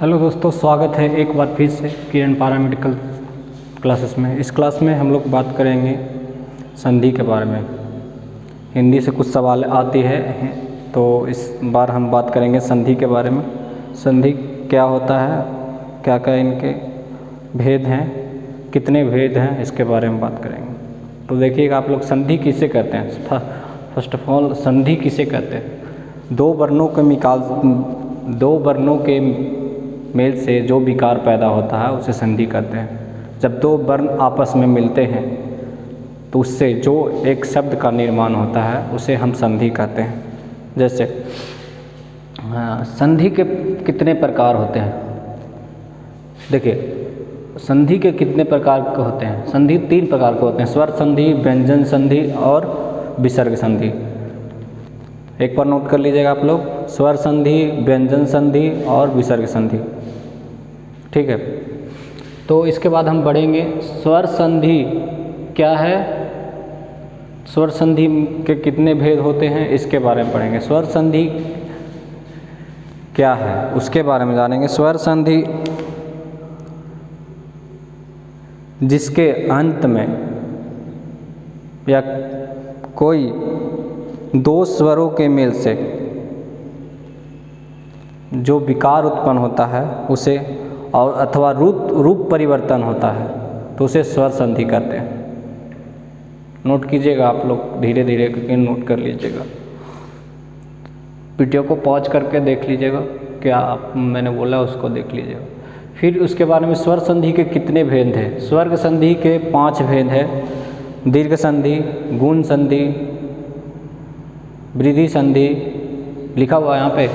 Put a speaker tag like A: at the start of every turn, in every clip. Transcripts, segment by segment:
A: Hello दोस्तों, स्वागत है एक बार फिर से किरण पैरामेडिकल क्लासेस में। इस क्लास में हम लोग बात करेंगे संधि के बारे में। हिंदी से कुछ सवाल आती है तो इस बार हम बात करेंगे संधि के बारे में। संधि क्या होता है, क्या क्या इनके भेद हैं, कितने भेद हैं, इसके बारे में बात करेंगे। तो देखिएगा आप लोग, संधि किसे कहते हैं। फर्स्ट ऑफ ऑल, संधि किसे कहते हैं? दो वर्णों के मेल से जो विकार पैदा होता है उसे संधि कहते हैं। जब दो वर्ण आपस में मिलते हैं तो उससे जो एक शब्द का निर्माण होता है उसे हम संधि कहते हैं। जैसे संधि के कितने प्रकार होते हैं? देखिए, संधि के कितने प्रकार के होते हैं? संधि 3 प्रकार के होते हैं: स्वर संधि, व्यंजन संधि और विसर्ग संधि। एक बार नोट कर लीजिएगा आप लोग, स्वर संधि, व्यंजन संधि और विसर्ग संधि। ठीक है, तो इसके बाद हम बढ़ेंगे। स्वर संधि क्या है, स्वर संधि के कितने भेद होते हैं, इसके बारे में पढ़ेंगे। स्वर संधि क्या है उसके बारे में जानेंगे। स्वर संधि जिसके अंत में या कोई दो स्वरों के मेल से जो विकार उत्पन्न होता है उसे, और अथवा रूप परिवर्तन होता है तो उसे स्वर संधि कहते हैं। नोट कीजिएगा आप लोग धीरे धीरे करके नोट कर लीजिएगा। वीडियो को पॉज करके देख लीजिएगा, क्या आप मैंने बोला उसको देख लीजिएगा। फिर उसके बारे में स्वर संधि के कितने भेद हैं। स्वर्ग संधि के 5 भेद हैं: दीर्घ संधि, गुण संधि, वृद्धि संधि, लिखा हुआ है यहाँ पे,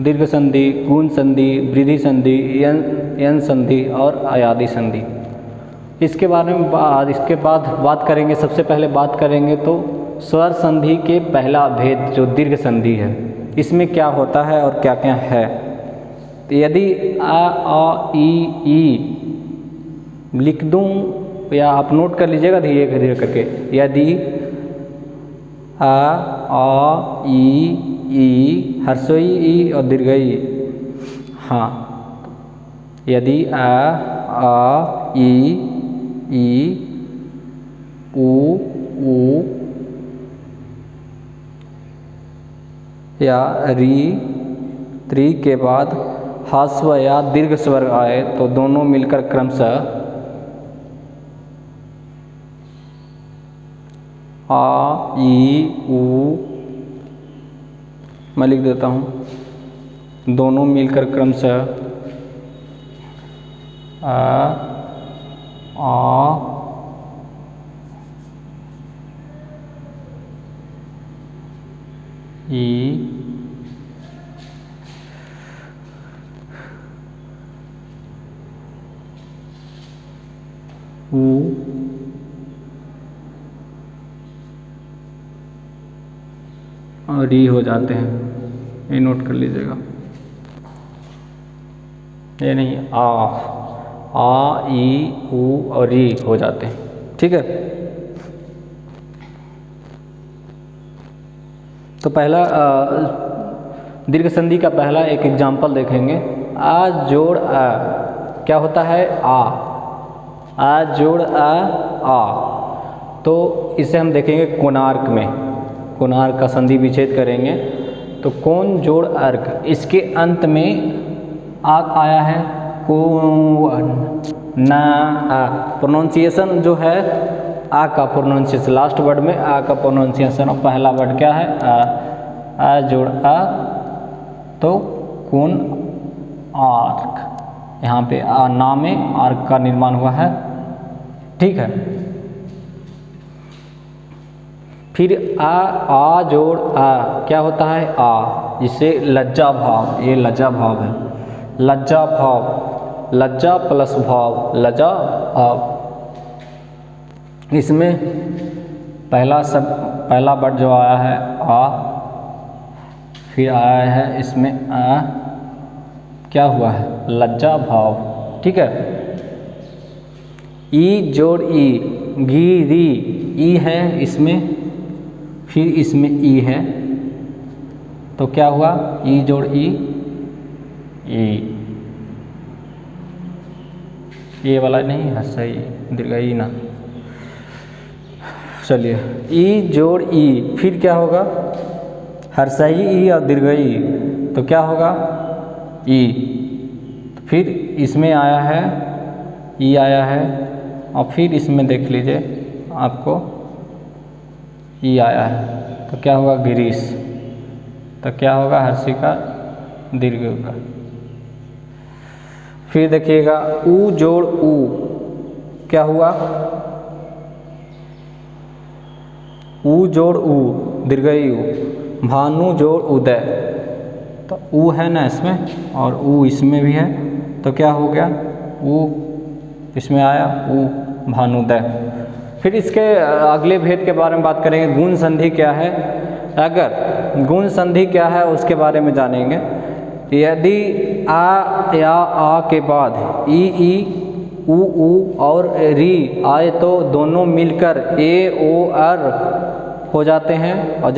A: दीर्घ संधि, गुण संधि, वृद्धि संधि, यन संधि और अयादि संधि। इसके बारे में इसके बाद बात करेंगे। सबसे पहले बात करेंगे तो स्वर संधि के पहला भेद जो दीर्घ संधि है, इसमें क्या होता है और क्या क्या है। तो यदि आ ई लिख दूं या आप नोट कर लीजिएगा धीरे धीरे करके। यदि आ ई हर्षोई ई और दीर्घई, हाँ, यदि आ ई ऊ या री त्री के बाद ह्रस्व या दीर्घ स्वर आए तो दोनों मिलकर क्रमशः आ ई ऊ, मैं लिख देता हूँ, दोनों मिलकर क्रमशः आ ई ऊ और री हो जाते हैं। ये नोट कर लीजिएगा। ये नहीं, आ ई ऊ और री हो जाते हैं। ठीक है, तो पहला दीर्घ संधि का पहला एक एग्जाम्पल देखेंगे। आ जोड़ आ क्या होता है? आ जोड़ आ। तो इसे हम देखेंगे कोणार्क में। कोणार्क का संधि विच्छेद करेंगे तो कोण जोड़ अर्क, इसके अंत में आ आया है ना। प्रोनाउंसिएशन जो है आ का प्रोनाउंसिएशन, लास्ट वर्ड में आ का प्रोनाउंसिएशन, और पहला वर्ड क्या है? आ जोड़ आ, तो कोण आर्क, यहाँ पे ना में आर्क का निर्माण हुआ है। ठीक है, फिर आ जोड़ आ क्या होता है? आ, जिसे लज्जा भाव, ये लज्जा भाव है, लज्जा भाव, लज्जा प्लस भाव, लज्जा भाव। इसमें पहला वर्ड जो आया है आ, फिर आया है इसमें आ, क्या हुआ है? लज्जा भाव। ठीक है, ई जोड़ ई, घी री, ई है इसमें, फिर इसमें ई है, तो क्या हुआ? ई जोड़ ई, ई, ये वाला नहीं है सही, दीर्घ ई ना। चलिए ई जोड़ ई, फिर क्या होगा, हर्षई ई और दीर्घ ई, तो क्या होगा ई। तो फिर इसमें आया है ई आया है, और फिर इसमें देख लीजिए आपको ई आया है, तो क्या होगा गिरीश। तो क्या होगा हर्षी का दीर्घ होगा। फिर देखिएगा ऊ जोड़ ऊ, क्या हुआ, ऊ जोड़ ऊ दीर्घई ऊ, भानु जोड़ उदय, तो ऊ है ना इसमें और ऊ इसमें भी है, तो क्या हो गया ऊ इसमें आया ऊ भानुदय। फिर इसके अगले भेद के बारे में बात करेंगे, गुण संधि क्या है। अगर गुण संधि क्या है उसके बारे में जानेंगे। यदि आ या आ के बाद ई ऊ और री आए तो दोनों मिलकर ए ओ अर हो जाते हैं। और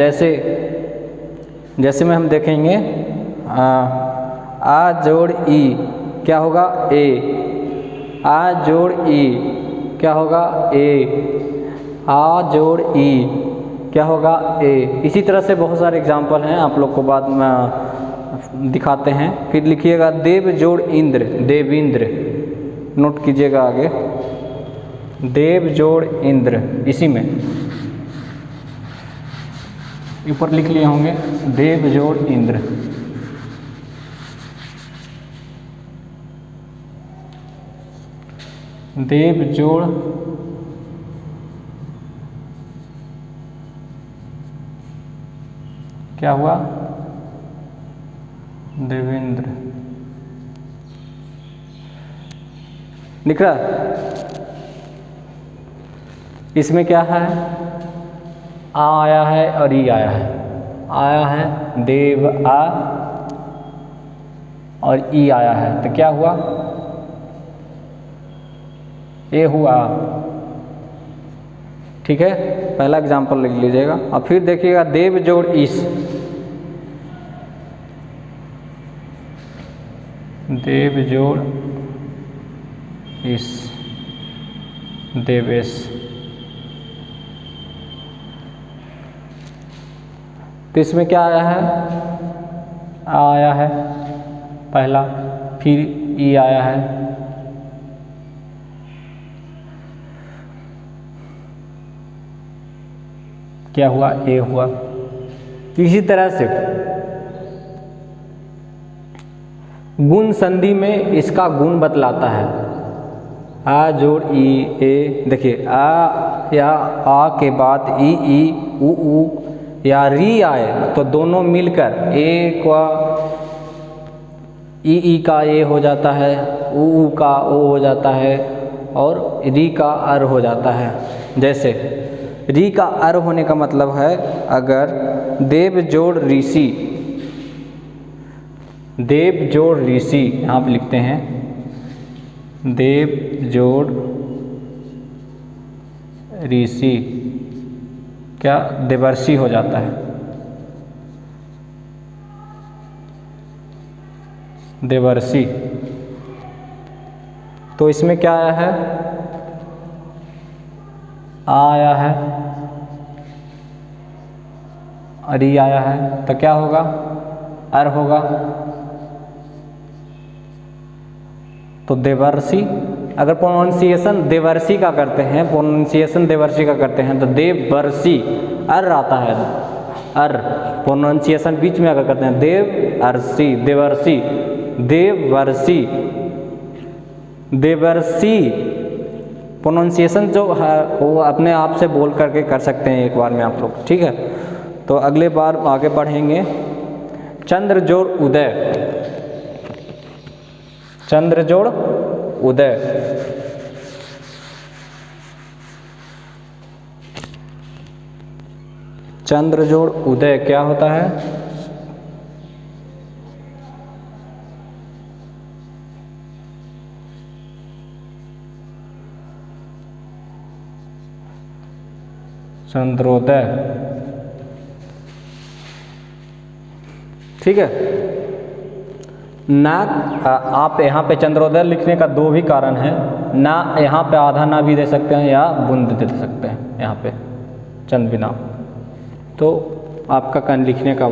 A: जैसे में हम देखेंगे आ जोड़ ई क्या होगा ए, आ जोड़ ई क्या होगा ए, आ जोड़ ई क्या होगा ए। इसी तरह से बहुत सारे एग्जाम्पल हैं, आप लोग को बाद में दिखाते हैं। फिर लिखिएगा देव जोड़ इंद्र देवेंद्र, नोट कीजिएगा आगे देव जोड़ इंद्र, इसी में ऊपर लिख लिए होंगे देव जोड़ इंद्र। देव जोड़ क्या हुआ देवेंद्र, लिख रहा। इसमें क्या है आ आया है और ई आया है, आया है देव आ और ई आया है, तो क्या हुआ ए हुआ। ठीक है, पहला एग्जाम्पल लिख लीजिएगा। और फिर देखिएगा देव जोड़ इस, देव जोड़ इस देवेश, तो इसमें क्या आया है आ आया है पहला, फिर ई आया है, क्या हुआ ए हुआ। इसी तरह से गुण संधि में इसका गुण बतलाता है। आ जोड़ ई ए, देखिए आ या आ के बाद ई ऊ या री आए तो दोनों मिलकर ए का ई का ए हो जाता है, ऊ का ओ हो जाता है और री का अर हो जाता है। जैसे री का अर होने का मतलब है अगर देव जोड़ ऋषि, देव जोड़ ऋषि यहाँ पे लिखते हैं देव जोड़ ऋषि, क्या देवर्षि हो जाता है, देवर्षि। तो इसमें क्या आया है आ आया है, अरी आया है, तो क्या होगा अर होगा। तो देवर्षि, अगर प्रोनाउंसिएशन देवर्षि का करते हैं, प्रोनाउंसिएशन देवर्षि का करते हैं तो देवर्षि अर आता है, अर प्रोनाउंसिएशन बीच में अगर करते हैं देव अर्षि देवर्षि, देवर्षि देवर्षि। प्रोनाउंसिएशन जो है वो अपने आप से बोल करके कर सकते हैं एक बार में आप लोग, ठीक है। तो अगले बार आगे बढ़ेंगे। चंद्र जोड़ उदय, चंद्र जोड़ उदय, चंद्र जोड़ उदय क्या होता है चंद्रोदय, ठीक है। ना आप यहाँ पे चंद्रोदय लिखने का दो भी कारण है, ना यहाँ पे आधा ना भी दे सकते हैं या बूंद दे सकते हैं यहाँ पे चंद बिना, तो आपका कण लिखने का,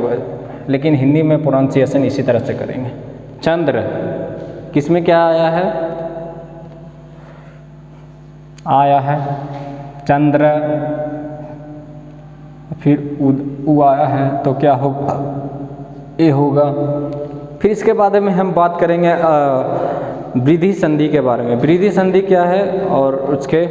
A: लेकिन हिंदी में प्रोनाउंसिएशन इसी तरह से करेंगे। चंद्र किसमें क्या आया है, आया है चंद्र, फिर उ आया है तो क्या होगा, ए होगा। फिर इसके बाद में हम बात करेंगे वृद्धि संधि के बारे में। वृद्धि संधि क्या है और उसके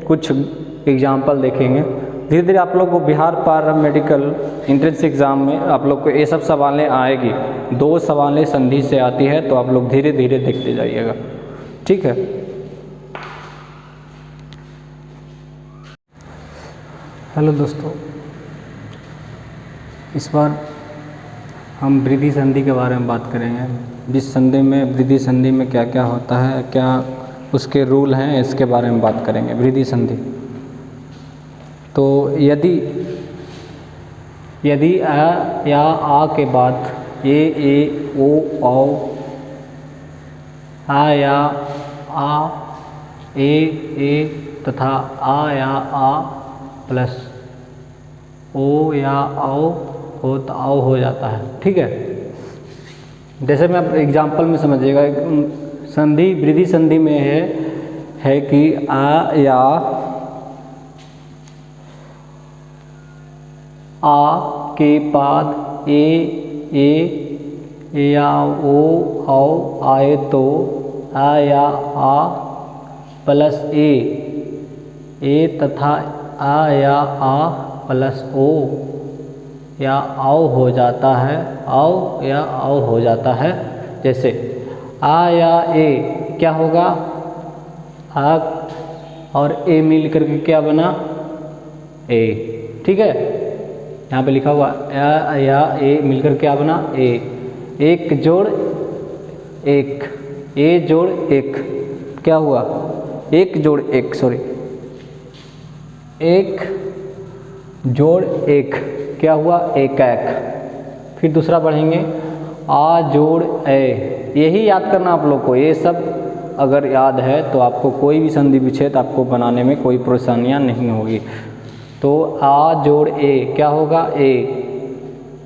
A: कुछ एग्जाम्पल देखेंगे। धीरे धीरे आप लोग को बिहार पैरामेडिकल एंट्रेंस एग्ज़ाम में आप लोग को ये सब सवालें आएगी, 2 सवालें संधि से आती है, तो आप लोग धीरे धीरे देखते जाइएगा, ठीक है। हेलो दोस्तों, इस बार हम वृद्धि संधि के बारे में बात करेंगे। जिस संधि में, वृद्धि संधि में क्या क्या होता है, क्या उसके रूल हैं, इसके बारे में बात करेंगे। वृद्धि संधि तो यदि आ या आ के बाद ए ओ औ, आ या आ ए तथा आ या आ प्लस ओ या आओ हो तो आओ हो जाता है, ठीक है। जैसे मैं एग्जाम्पल में समझिएगा, संधि वृद्धि संधि में है कि आ या आ के बाद ए या ओ आओ आए तो आ या आ प्लस ए तथा आ या आ प्लस ओ या आओ हो जाता है, आओ या आओ हो जाता है। जैसे आ या ए क्या होगा, आ और ए मिल करके क्या बना, ए, ठीक है। यहाँ पे लिखा हुआ आ या ए मिलकर क्या बना, ए। एक जोड़ एक, ए जोड़ एक क्या हुआ, एक जोड़ एक, सॉरी, एक जोड़ एक क्या हुआ, एक एक। फिर दूसरा पढ़ेंगे आ जोड़ ए। यही याद करना आप लोग को, ये सब अगर याद है तो आपको कोई भी संधि विच्छेद आपको बनाने में कोई परेशानियां नहीं होगी। तो आ जोड़ ए क्या होगा, ए।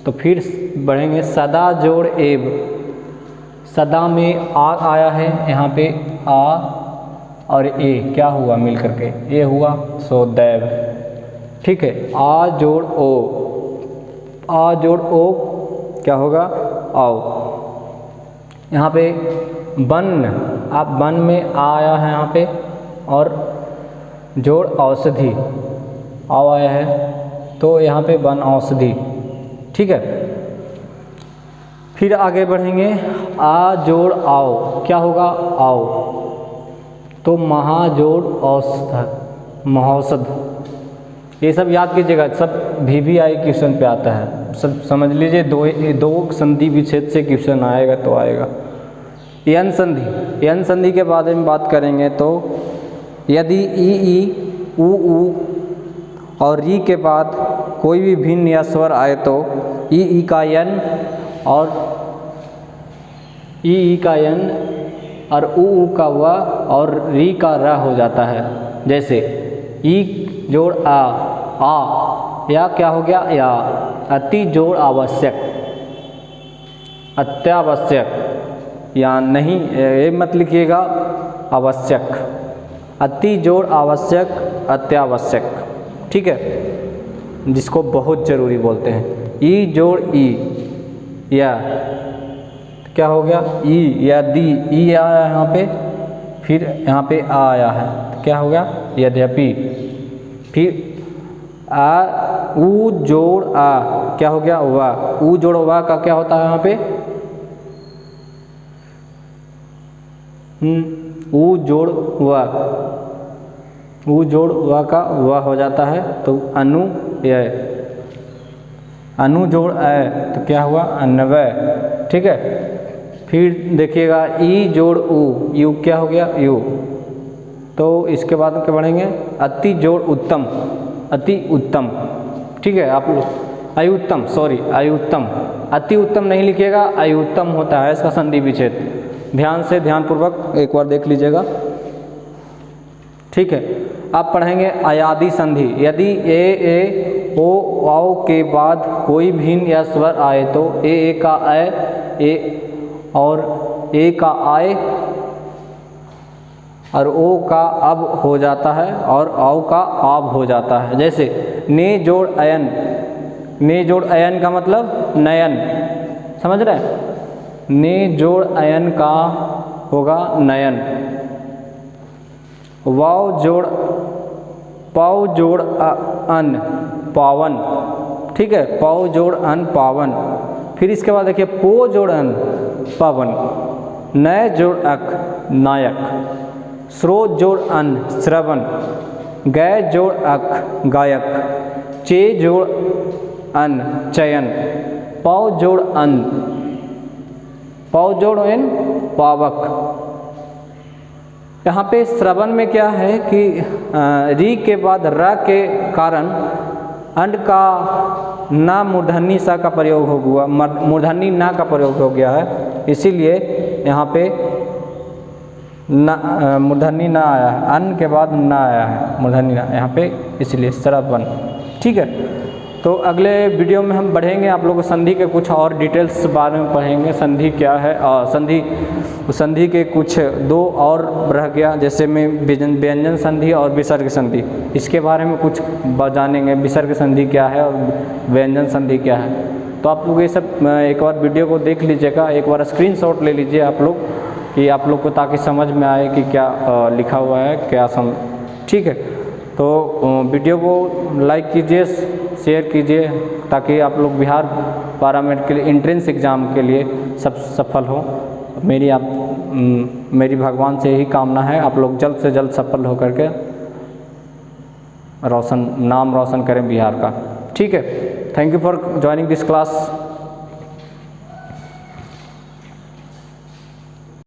A: तो फिर बढ़ेंगे सदा जोड़ एब। सदा में आ आया है, यहाँ पे आ और ए क्या हुआ मिल करके, ये हुआ, सो दैव, ठीक है। आ जोड़ ओ, आ जोड़ ओ क्या होगा, आओ। यहाँ पे बन, आप बन में आया है यहाँ पे, और जोड़ औषधि आओ आया है, तो यहाँ पे बन औषधि, ठीक है। फिर आगे बढ़ेंगे आ जोड़ आओ क्या होगा, आओ। तो महा जोड़ औषध, महौषध। ये सब याद कीजिएगा, सब VVI क्वेश्चन पे आता है, सब समझ लीजिए। दो संधि विच्छेद से क्वेश्चन आएगा तो आएगा। यन संधि, यन संधि के बारे में बात करेंगे तो यदि ई ऊ और री के बाद कोई भी भिन्न या स्वर आए तो ई का यन और ई का यन और ऊ का व और री का र हो जाता है। जैसे ई जोड़ आ या क्या हो गया, या। अति जोड़ आवश्यक, अत्यावश्यक, या नहीं ये मत लिखिएगा, आवश्यक। अति जोड़ आवश्यक, अत्यावश्यक, ठीक है, जिसको बहुत ज़रूरी बोलते हैं। ई जोड़ ई, या क्या हो गया, ई या दी, ई आया यहाँ पे, फिर यहाँ पे आ आया है, तो क्या हो गया, यद्यपि। फिर आ ऊ जोड़ आ क्या हो गया, वाह। ऊ जोड़ वाह का क्या होता है यहाँ पे, ऊ जोड़ वाह, ऊ जोड़ वाह का वाह हो जाता है, तो अनु य। अनु जोड़ अ तो क्या हुआ, अन्वय, ठीक है। फिर देखिएगा ई जोड़ ऊ, यू क्या हो गया, यू। तो इसके बाद क्या बढ़ेंगे, अति जोड़ उत्तम, अति उत्तम, ठीक है। आप लोग आयुत्तम, सॉरी आयुत्तम, अति उत्तम नहीं लिखिएगा, अयुत्तम होता है इसका संधि विच्छेद। ध्यानपूर्वक एक बार देख लीजिएगा, ठीक है। अब पढ़ेंगे अयादी संधि। यदि ए ओ औ के बाद कोई भिन्न या स्वर आए तो ए का ए और ए का आए और ओ का अब हो जाता है और औ का आब हो जाता है। जैसे ने जोड़ अयन, ने जोड़ अयन का मतलब नयन, समझ रहे हैं। ने जोड़ अयन का होगा नयन। वाव जोड़ पाव जोड़ अन पावन, ठीक है, पाव जोड़ अन पावन। फिर इसके बाद देखिए पो जोड़ अन पावन, नय जोड़ अक नायक, स्रोत जोड़ अन श्रवण, गय जोड़ अक गायक, चे जोड़ अन चयन, पाव जोड़ अन पावक। यहाँ पे श्रवण में क्या है कि री के बाद र के कारण अंड का ना मूर्धन्य सा का प्रयोग हो गया, मूर्धन्य ना का प्रयोग हो गया है, इसीलिए यहाँ पे ना मूर्धन्य ना आया है, अन के बाद ना आया है मूर्धन्य ना, यहाँ पे इसलिए श्रवण, ठीक है। तो अगले वीडियो में हम बढ़ेंगे, आप लोगों को संधि के कुछ और डिटेल्स बारे में पढ़ेंगे, संधि क्या है और संधि के कुछ दो और रह गया, जैसे में व्यंजन संधि और विसर्ग संधि, इसके बारे में कुछ जानेंगे, विसर्ग संधि क्या है और व्यंजन संधि क्या है। तो आप लोग ये सब एक बार वीडियो को देख लीजिएगा, एक बार स्क्रीनशॉट ले लीजिए आप लोग, कि आप लोग को ताकि समझ में आए कि क्या लिखा हुआ है, क्या ठीक है। तो वीडियो को लाइक कीजिए, शेयर कीजिए, ताकि आप लोग बिहार पैरामेडिकल एंट्रेंस एग्ज़ाम के लिए सब सफल हो। मेरी भगवान से यही कामना है, आप लोग जल्द से जल्द सफल होकर के नाम रोशन करें बिहार का, ठीक है। Thank you for joining this class.